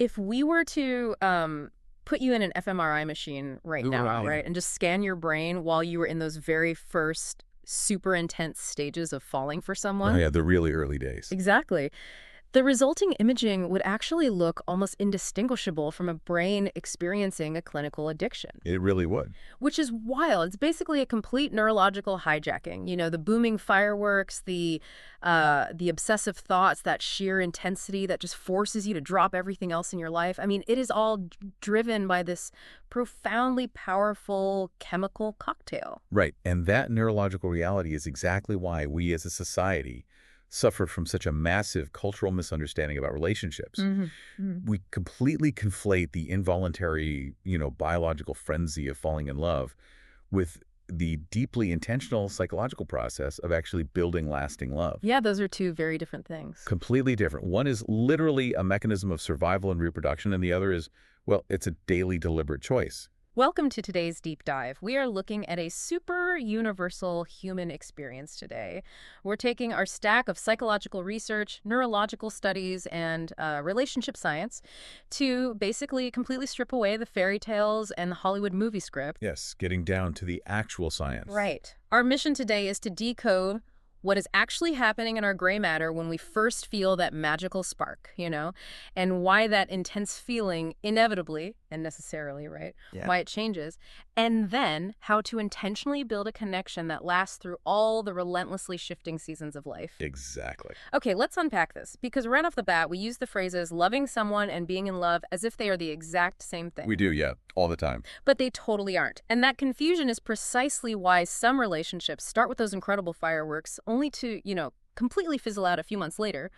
If we were to put you in an fMRI machine right Ooh, now, wow, yeah. right, and just scan your brain while you were in those very first super intense stages of falling for Oh, someone. yeah, the really early days. Exactly. The resulting imaging would actually look almost indistinguishable from a brain experiencing a clinical addiction, It really would. which is wild. It's basically a complete neurological hijacking. You know, the booming fireworks, the obsessive thoughts, that sheer intensity that just forces you to drop everything else in your life. I mean, it is all driven by this profoundly powerful chemical cocktail. Right. And that neurological reality is exactly why we as a society suffer from such a massive cultural misunderstanding about relationships. Hmm. We completely conflate the involuntary, biological frenzy of falling in love with the deeply intentional psychological process of actually building lasting love. Yeah, those are two very different things. Completely different. One is literally a mechanism of survival and reproduction, and the other is, well, it's a daily deliberate choice. Welcome to today's deep dive. We are looking at a super universal human experience today. We're taking our stack of psychological research, neurological studies, and relationship science to basically completely strip away the fairy tales and the Hollywood movie script. Yes, getting down to the actual science. Right. Our mission today is to decode what is actually happening in our gray matter when we first feel that magical spark, and why that intense feeling inevitably and necessarily, right, Yeah. why it changes, and then how to intentionally build a connection that lasts through all the relentlessly shifting seasons of life. Exactly. Okay, let's unpack this, because right off the bat, we use the phrases loving someone and being in love as if they are the exact same thing. We do, yeah, all the time. But they totally aren't. And that confusion is precisely why some relationships start with those incredible fireworks only to, completely fizzle out a few months later,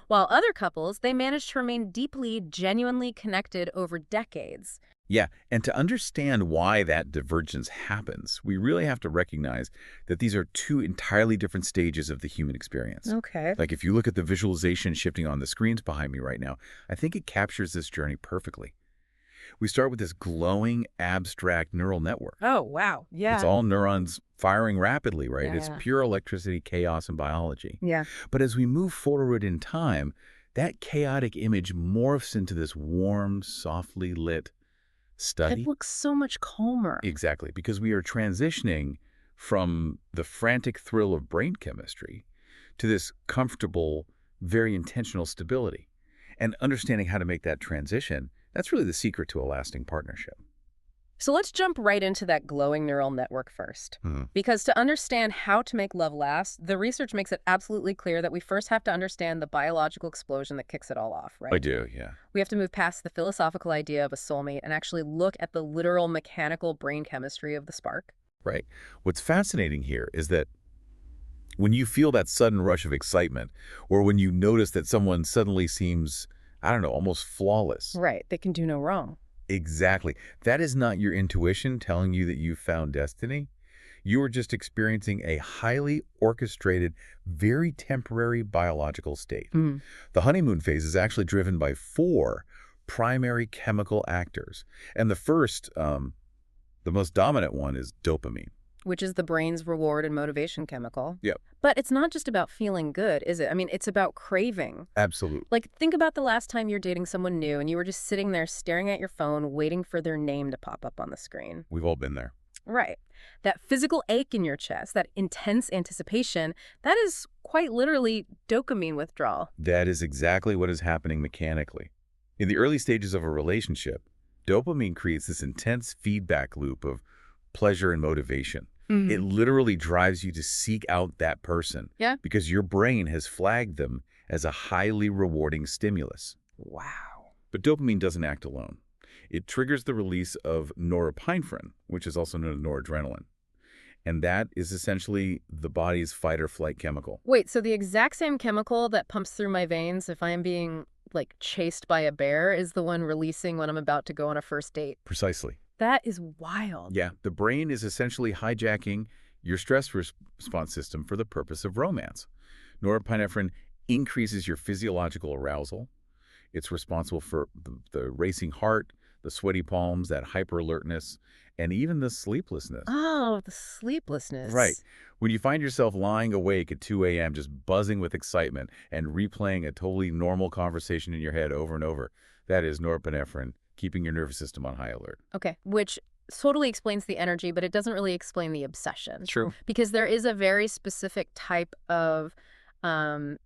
while other couples, they manage to remain deeply, genuinely connected over decades. Yeah, and to understand why that divergence happens, we really have to recognize that these are two entirely different stages of the human experience. Okay. Like if you look at the visualization shifting on the screens behind me right now, I think it captures this journey perfectly. We start with this glowing, abstract neural network. Oh, wow. It's Yeah. all neurons firing rapidly, right? It's Yeah. pure electricity, chaos, and biology. Yeah. But as we move forward in time, that chaotic image morphs into this warm, softly lit It study. looks so much calmer. Exactly, because we are transitioning from the frantic thrill of brain chemistry to this comfortable, very intentional stability. And understanding how to make that transition, that's really the secret to a lasting partnership. So let's jump right into that glowing neural network first. Mhm. Because to understand how to make love last, the research makes it absolutely clear that we first have to understand the biological explosion that kicks it all off, I right? do, yeah. We have to move past the philosophical idea of a soulmate and actually look at the literal mechanical brain chemistry of the spark. Right. What's fascinating here is that when you feel that sudden rush of excitement, or when you notice that someone suddenly seems, I don't know, almost flawless. Right. They can do no wrong. Exactly. That is not your intuition telling you that you've found destiny. You are just experiencing a highly orchestrated, very temporary biological state. Hmm. The honeymoon phase is actually driven by four primary chemical actors. And the first, the most dominant one, is dopamine. Which is the brain's reward and motivation chemical. Yep. But it's not just about feeling good, is it? I mean, it's about craving. Absolutely. Like, think about the last time you're dating someone new and you were just sitting there staring at your phone, waiting for their name to pop up on the screen. We've all been there. Right. That physical ache in your chest, that intense anticipation, that is quite literally dopamine withdrawal. That is exactly what is happening mechanically. In the early stages of a relationship, dopamine creates this intense feedback loop of pleasure and motivation. It literally drives you to seek out that person. Yeah. Because your brain has flagged them as a highly rewarding stimulus. Wow. But dopamine doesn't act alone. It triggers the release of norepinephrine, which is also known as noradrenaline. And that is essentially the body's fight or flight chemical. Wait, so the exact same chemical that pumps through my veins if I am being, like, chased by a bear is the one releasing when I'm about to go on a first date? Precisely. That is wild. Yeah, the brain is essentially hijacking your stress response system for the purpose of romance. Norepinephrine increases your physiological arousal. It's responsible for the racing heart, the sweaty palms, that hyper alertness, and even the sleeplessness. Oh, the sleeplessness. Right. When you find yourself lying awake at 2 a.m. just buzzing with excitement and replaying a totally normal conversation in your head over and over, That is norepinephrine, keeping your nervous system on high alert. Okay, which totally explains the energy, but it doesn't really explain the obsession. True. Because there is a very specific type of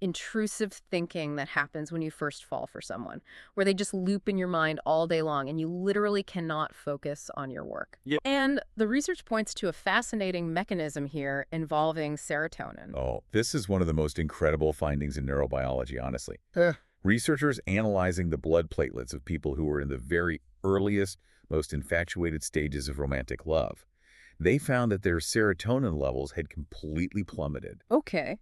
intrusive thinking that happens when you first fall for someone, where they just loop in your mind all day long and you literally cannot focus on your work. Yep. And the research points to a fascinating mechanism here involving serotonin. Oh, this is one of the most incredible findings in neurobiology, honestly. Researchers analyzing the blood platelets of people who were in the very earliest, most infatuated stages of romantic love. They found that their serotonin levels had completely plummeted. Okay.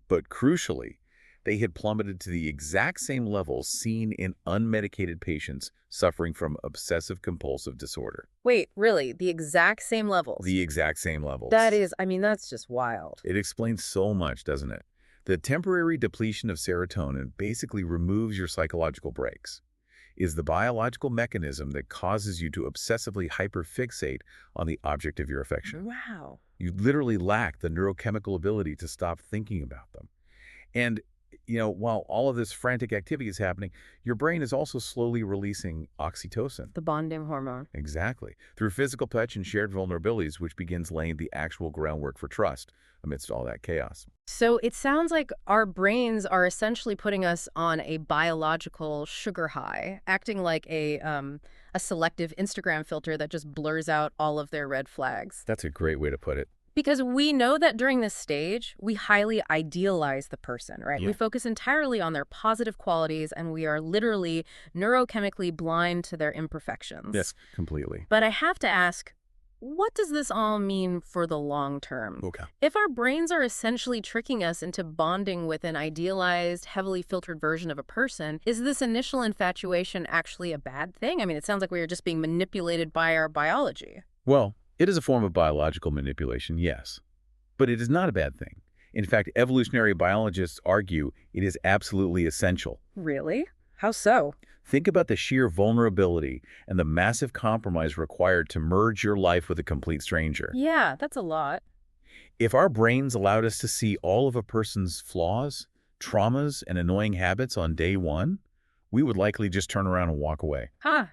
But crucially, they had plummeted to the exact same levels seen in unmedicated patients suffering from obsessive-compulsive disorder. Wait, really? The exact same levels? The exact same levels. That's just wild. It explains so much, doesn't it? The temporary depletion of serotonin basically removes your psychological brakes. Is the biological mechanism that causes you to obsessively hyperfixate on the object of your affection. Wow. You literally lack the neurochemical ability to stop thinking about them. And, while all of this frantic activity is happening, your brain is also slowly releasing oxytocin. The bonding hormone. Exactly. Through physical touch and shared vulnerabilities, which begins laying the actual groundwork for trust amidst all that chaos. So it sounds like our brains are essentially putting us on a biological sugar high, acting like a selective Instagram filter that just blurs out all of their red flags. That's a great way to put it. Because we know that during this stage, we highly idealize the person, right? Yeah. We focus entirely on their positive qualities, and we are literally neurochemically blind to their imperfections. Yes, completely. But I have to ask, what does this all mean for the long term? Okay. If our brains are essentially tricking us into bonding with an idealized, heavily filtered version of a person, is this initial infatuation actually a bad thing? I mean, it sounds like we are just being manipulated by our biology. Well, it is a form of biological manipulation, yes. But it is not a bad thing. In fact, evolutionary biologists argue it is absolutely essential. Really? How so? Think about the sheer vulnerability and the massive compromise required to merge your life with a complete stranger. Yeah, that's a lot. If our brains allowed us to see all of a person's flaws, traumas, and annoying habits on day one, we would likely just turn around and walk away. Huh.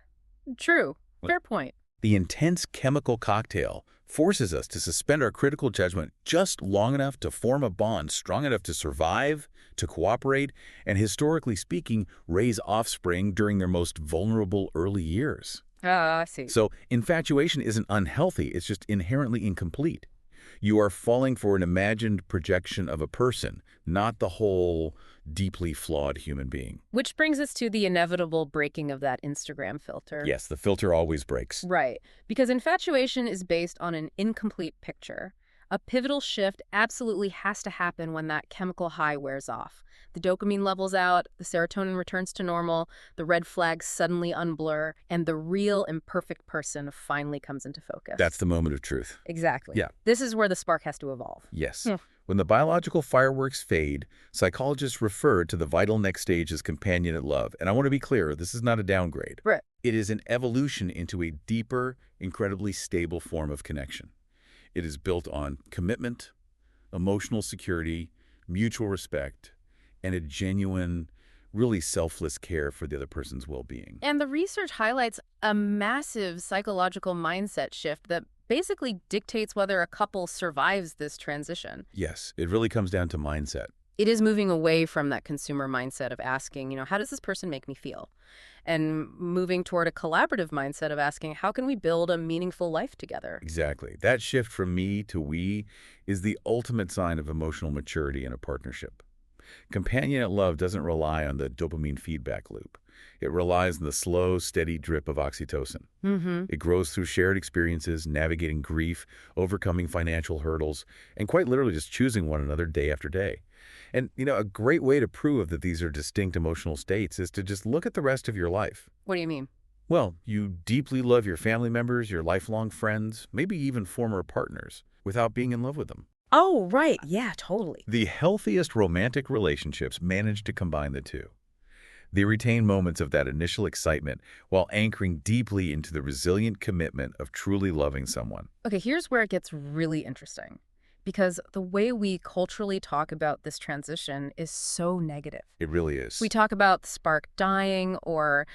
True. Fair point. The intense chemical cocktail forces us to suspend our critical judgment just long enough to form a bond strong enough to survive, to cooperate, and historically speaking, raise offspring during their most vulnerable early years. I see. So infatuation isn't unhealthy, it's just inherently incomplete. You are falling for an imagined projection of a person, not the whole deeply flawed human being. Which brings us to the inevitable breaking of that Instagram filter. Yes, the filter always breaks. Right. Because infatuation is based on an incomplete picture. A pivotal shift absolutely has to happen when that chemical high wears off. The dopamine levels out, the serotonin returns to normal, the red flags suddenly unblur, and the real imperfect person finally comes into focus. That's the moment of truth. Exactly. Yeah. This is where the spark has to evolve. Yes. Yeah. When the biological fireworks fade, psychologists refer to the vital next stage as companionate love. And I want to be clear, this is not a downgrade. Right. It is an evolution into a deeper, incredibly stable form of connection. It is built on commitment, emotional security, mutual respect, and a genuine, really selfless care for the other person's well-being. And the research highlights a massive psychological mindset shift that basically dictates whether a couple survives this transition. Yes, it really comes down to mindset. It is moving away from that consumer mindset of asking, how does this person make me feel? And moving toward a collaborative mindset of asking, how can we build a meaningful life together? Exactly. That shift from me to we is the ultimate sign of emotional maturity in a partnership. Companionate love doesn't rely on the dopamine feedback loop. It relies on the slow, steady drip of oxytocin. Mm-hmm. It grows through shared experiences, navigating grief, overcoming financial hurdles, and quite literally just choosing one another day after day. And, a great way to prove that these are distinct emotional states is to just look at the rest of your life. What do you mean? Well, you deeply love your family members, your lifelong friends, maybe even former partners, without being in love with them. Oh, right. Yeah, totally. The healthiest romantic relationships manage to combine the two. They retain moments of that initial excitement while anchoring deeply into the resilient commitment of truly loving someone. Okay, here's where it gets really interesting. because the way we culturally talk about this transition is so negative. It really is. We talk about the spark dying or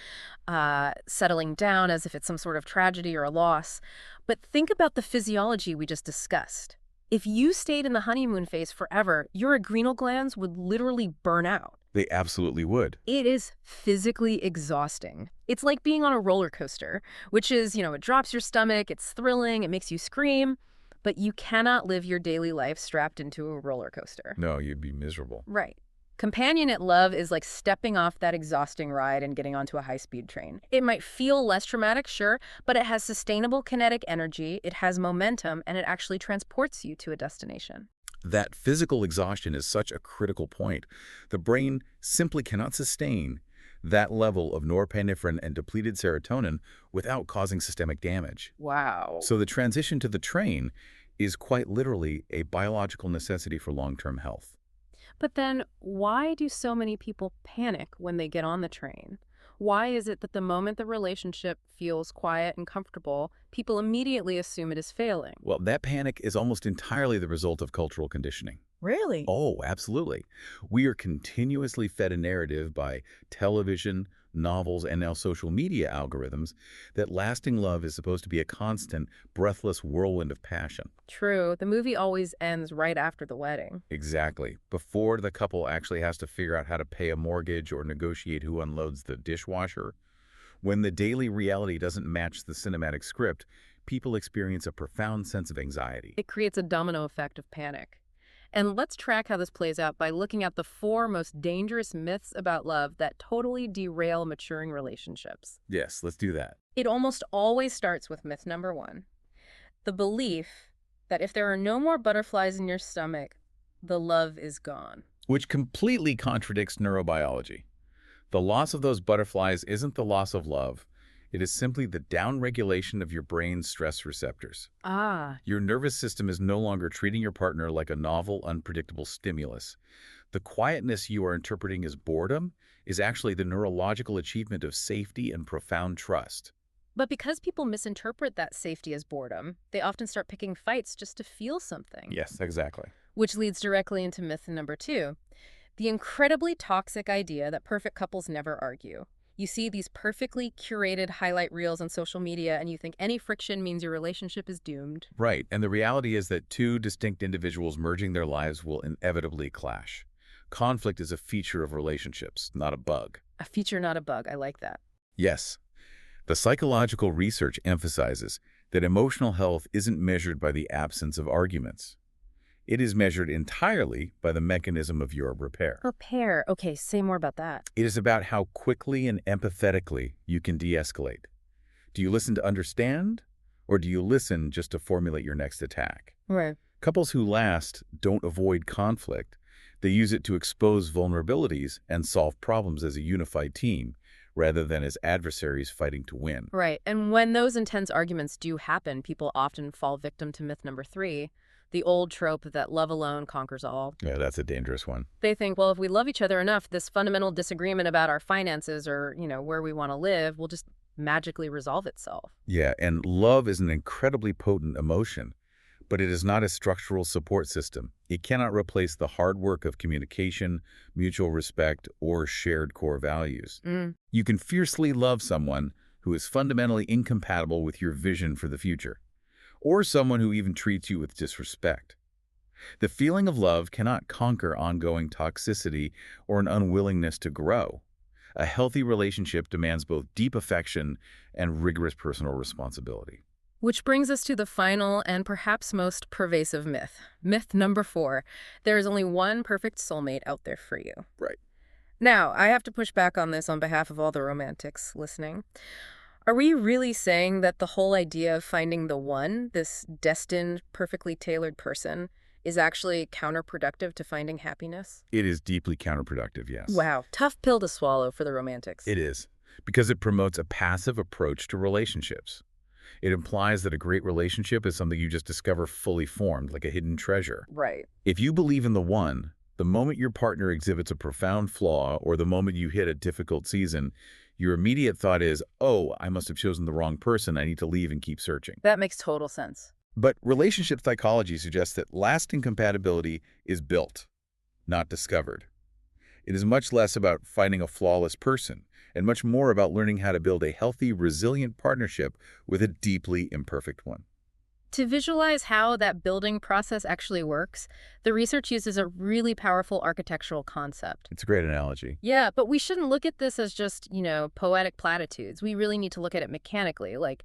settling down as if it's some sort of tragedy or a loss. But think about the physiology we just discussed. If you stayed in the honeymoon phase forever, your adrenal glands would literally burn out. They absolutely would. It is physically exhausting. It's like being on a roller coaster, which is, it drops your stomach, it's thrilling, it makes you scream, but you cannot live your daily life strapped into a roller coaster. No, you'd be miserable. Right. Companionate love is like stepping off that exhausting ride and getting onto a high-speed train. It might feel less traumatic, sure, but it has sustainable kinetic energy, it has momentum, and it actually transports you to a destination. That physical exhaustion is such a critical point. The brain simply cannot sustain that level of norepinephrine and depleted serotonin without causing systemic damage. Wow. So the transition to the train is quite literally a biological necessity for long-term health. But then, why do so many people panic when they get on the train? Why is it that the moment the relationship feels quiet and comfortable, people immediately assume it is failing? Well, that panic is almost entirely the result of cultural conditioning. Really? Oh, absolutely. We are continuously fed a narrative by television, novels, and now social media algorithms that lasting love is supposed to be a constant, breathless whirlwind of passion. True. The movie always ends right after the wedding. Exactly. Before the couple actually has to figure out how to pay a mortgage or negotiate who unloads the dishwasher. When the daily reality doesn't match the cinematic script, people experience a profound sense of anxiety. It creates a domino effect of panic. And let's track how this plays out by looking at the 4 most dangerous myths about love that totally derail maturing relationships. Yes, let's do that. It almost always starts with myth number 1, the belief that if there are no more butterflies in your stomach, the love is gone. Which completely contradicts neurobiology. The loss of those butterflies isn't the loss of love. It is simply the downregulation of your brain's stress receptors. Ah. Your nervous system is no longer treating your partner like a novel, unpredictable stimulus. The quietness you are interpreting as boredom is actually the neurological achievement of safety and profound trust. But because people misinterpret that safety as boredom, they often start picking fights just to feel something. Yes, exactly. Which leads directly into myth number 2, the incredibly toxic idea that perfect couples never argue. You see these perfectly curated highlight reels on social media and you think any friction means your relationship is doomed. Right, and the reality is that 2 distinct individuals merging their lives will inevitably clash. Conflict is a feature of relationships, not a bug. A feature, not a bug. I like that. Yes. The psychological research emphasizes that emotional health isn't measured by the absence of arguments. It is measured entirely by the mechanism of your repair. Repair. Okay, say more about that. It is about how quickly and empathetically you can de-escalate. Do you listen to understand, or do you listen just to formulate your next attack? Right. Couples who last don't avoid conflict. They use it to expose vulnerabilities and solve problems as a unified team, rather than as adversaries fighting to win. Right. And when those intense arguments do happen, people often fall victim to myth number 3, the old trope that love alone conquers all. Yeah, that's a dangerous one. They think, well, if we love each other enough, this fundamental disagreement about our finances or, where we want to live will just magically resolve itself. Yeah, and love is an incredibly potent emotion, but it is not a structural support system. It cannot replace the hard work of communication, mutual respect, or shared core values. You can fiercely love someone who is fundamentally incompatible with your vision for the future, or someone who even treats you with disrespect. The feeling of love cannot conquer ongoing toxicity or an unwillingness to grow. A healthy relationship demands both deep affection and rigorous personal responsibility. Which brings us to the final and perhaps most pervasive myth. Myth number 4, there is only one perfect soulmate out there for you. Right. Now, I have to push back on this on behalf of all the romantics listening. Are we really saying that the whole idea of finding the one, this destined, perfectly tailored person, is actually counterproductive to finding happiness? It is deeply counterproductive, yes. Wow, tough pill to swallow for the romantics. It is, because it promotes a passive approach to relationships. It implies that a great relationship is something you just discover fully formed, like a hidden treasure. Right. If you believe in the one, the moment your partner exhibits a profound flaw or the moment you hit a difficult season, your immediate thought is, oh, I must have chosen the wrong person. I need to leave and keep searching. That makes total sense. But relationship psychology suggests that lasting compatibility is built, not discovered. It is much less about finding a flawless person and much more about learning how to build a healthy, resilient partnership with a deeply imperfect one. To visualize how that building process actually works, the research uses a really powerful architectural concept. It's a great analogy. Yeah, but we shouldn't look at this as just, poetic platitudes. We really need to look at it mechanically. Like,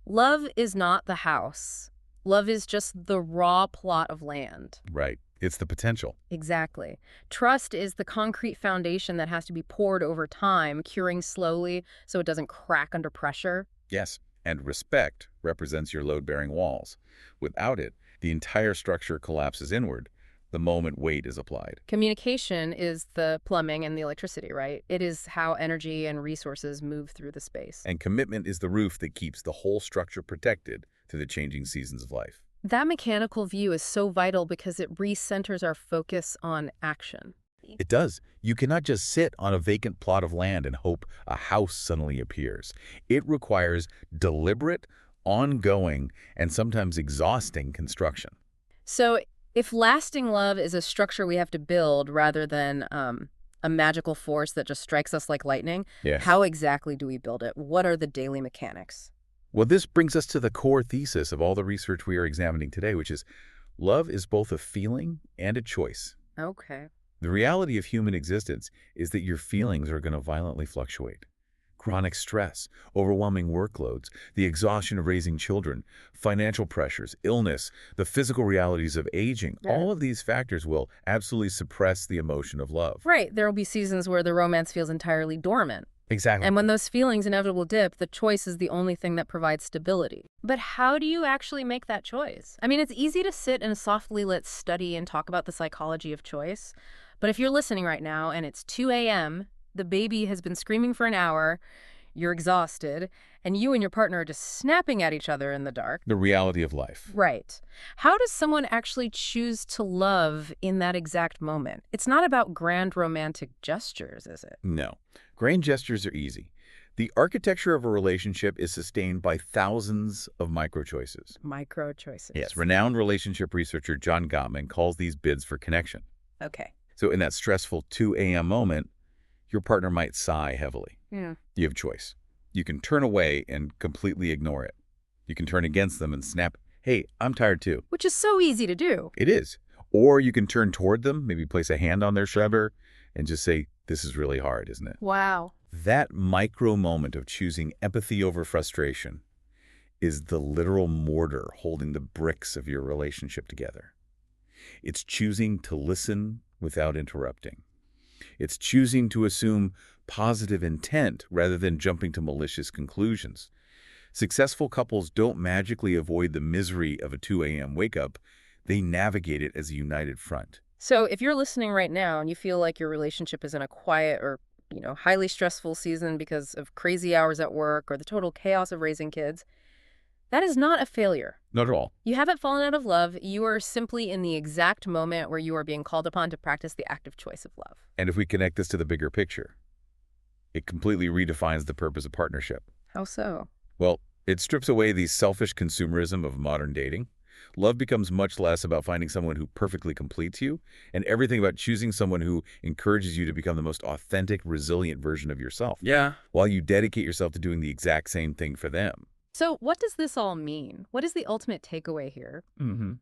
love is not the house. Love is just the raw plot of land. Right. It's the potential. Exactly. Trust is the concrete foundation that has to be poured over time, curing slowly so it doesn't crack under pressure. Yes. And respect represents your load-bearing walls. Without it, the entire structure collapses inward the moment weight is applied. Communication is the plumbing and the electricity, right? It is how energy and resources move through the space. And commitment is the roof that keeps the whole structure protected through the changing seasons of life. That mechanical view is so vital because it recenters our focus on action. It does. You cannot just sit on a vacant plot of land and hope a house suddenly appears. It requires deliberate, ongoing, and sometimes exhausting construction. So if lasting love is a structure we have to build rather than a magical force that just strikes us like lightning, Yes. how exactly do we build it? What are the daily mechanics? Well, this brings us to the core thesis of all the research we are examining today, which is love is both a feeling and a choice. Okay. The reality of human existence is that your feelings are going to violently fluctuate. Chronic stress, overwhelming workloads, the exhaustion of raising children, financial pressures, illness, the physical realities of aging, Yeah. all of these factors will absolutely suppress the emotion of love. Right. There will be seasons where the romance feels entirely dormant. Exactly. And when those feelings inevitably dip, the choice is the only thing that provides stability. But how do you actually make that choice? I mean, it's easy to sit in a softly lit study and talk about the psychology of choice. But if you're listening right now and it's 2 a.m., the baby has been screaming for an hour, you're exhausted, and you and your partner are just snapping at each other in the dark. The reality of life. Right. How does someone actually choose to love in that exact moment? It's not about grand romantic gestures, is it? No. Grand gestures are easy. The architecture of a relationship is sustained by thousands of micro-choices. Micro choices. Yes, renowned relationship researcher John Gottman calls these bids for connection. Okay. So in that stressful 2 a.m. moment, your partner might sigh heavily. Yeah. You have a choice. You can turn away and completely ignore it. You can turn against them and snap, hey, I'm tired too. Which is so easy to do. It is. Or you can turn toward them, maybe place a hand on their shoulder, and just say, this is really hard, isn't it? Wow. That micro moment of choosing empathy over frustration is the literal mortar holding the bricks of your relationship together. It's choosing to listen without interrupting. It's choosing to assume positive intent rather than jumping to malicious conclusions. Successful couples don't magically avoid the misery of a 2 a.m. wake-up. They navigate it as a united front. So if you're listening right now and you feel like your relationship is in a quiet or, highly stressful season because of crazy hours at work or the total chaos of raising kids, that is not a failure. Not at all. You haven't fallen out of love. You are simply in the exact moment where you are being called upon to practice the active choice of love. And if we connect this to the bigger picture, it completely redefines the purpose of partnership. How so? Well, it strips away the selfish consumerism of modern dating. Love becomes much less about finding someone who perfectly completes you and everything about choosing someone who encourages you to become the most authentic, resilient version of yourself. Yeah. While you dedicate yourself to doing the exact same thing for them. So what does this all mean? What is the ultimate takeaway here? Mm-hmm.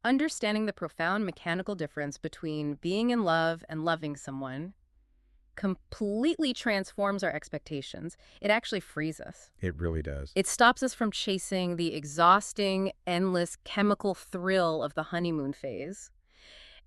Understanding the profound mechanical difference between being in love and loving someone completely transforms our expectations. It actually frees us. It really does. It stops us from chasing the exhausting, endless chemical thrill of the honeymoon phase.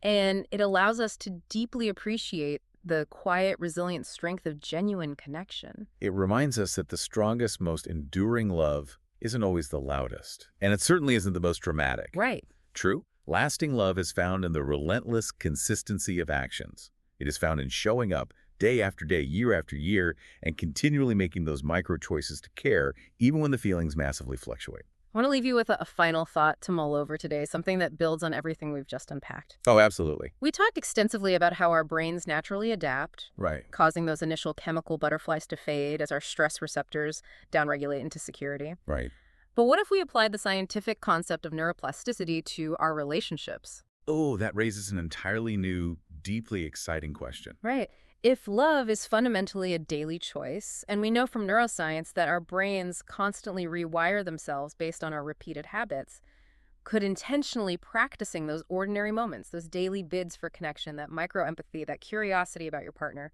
And it allows us to deeply appreciate the quiet, resilient strength of genuine connection. It reminds us that the strongest, most enduring love isn't always the loudest. And it certainly isn't the most dramatic. Right. True, lasting love is found in the relentless consistency of actions. It is found in showing up day after day, year after year, and continually making those micro choices to care, even when the feelings massively fluctuate. I want to leave you with a final thought to mull over today, something that builds on everything we've just unpacked. Oh, absolutely. We talked extensively about how our brains naturally adapt, Right. causing those initial chemical butterflies to fade as our stress receptors downregulate into security. Right. But what if we applied the scientific concept of neuroplasticity to our relationships? Oh, that raises an entirely new, deeply exciting question. Right. If love is fundamentally a daily choice, and we know from neuroscience that our brains constantly rewire themselves based on our repeated habits, could intentionally practicing those ordinary moments, those daily bids for connection, that micro empathy, that curiosity about your partner,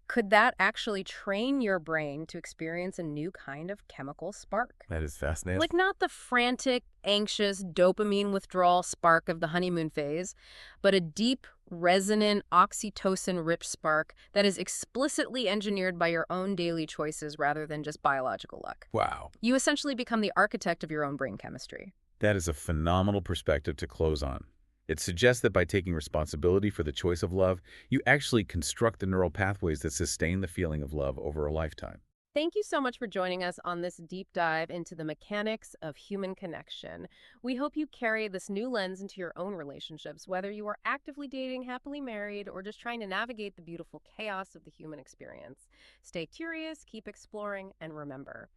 could that actually train your brain to experience a new kind of chemical spark? That is fascinating. Like, not the frantic, anxious, dopamine withdrawal spark of the honeymoon phase, but a deep, resonant, oxytocin-rich spark that is explicitly engineered by your own daily choices rather than just biological luck. Wow. You essentially become the architect of your own brain chemistry. That is a phenomenal perspective to close on. It suggests that by taking responsibility for the choice of love, you actually construct the neural pathways that sustain the feeling of love over a lifetime. Thank you so much for joining us on this deep dive into the mechanics of human connection. We hope you carry this new lens into your own relationships, whether you are actively dating, happily married, or just trying to navigate the beautiful chaos of the human experience. Stay curious, keep exploring, and remember,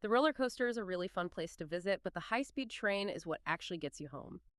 the roller coaster is a really fun place to visit, but the high-speed train is what actually gets you home.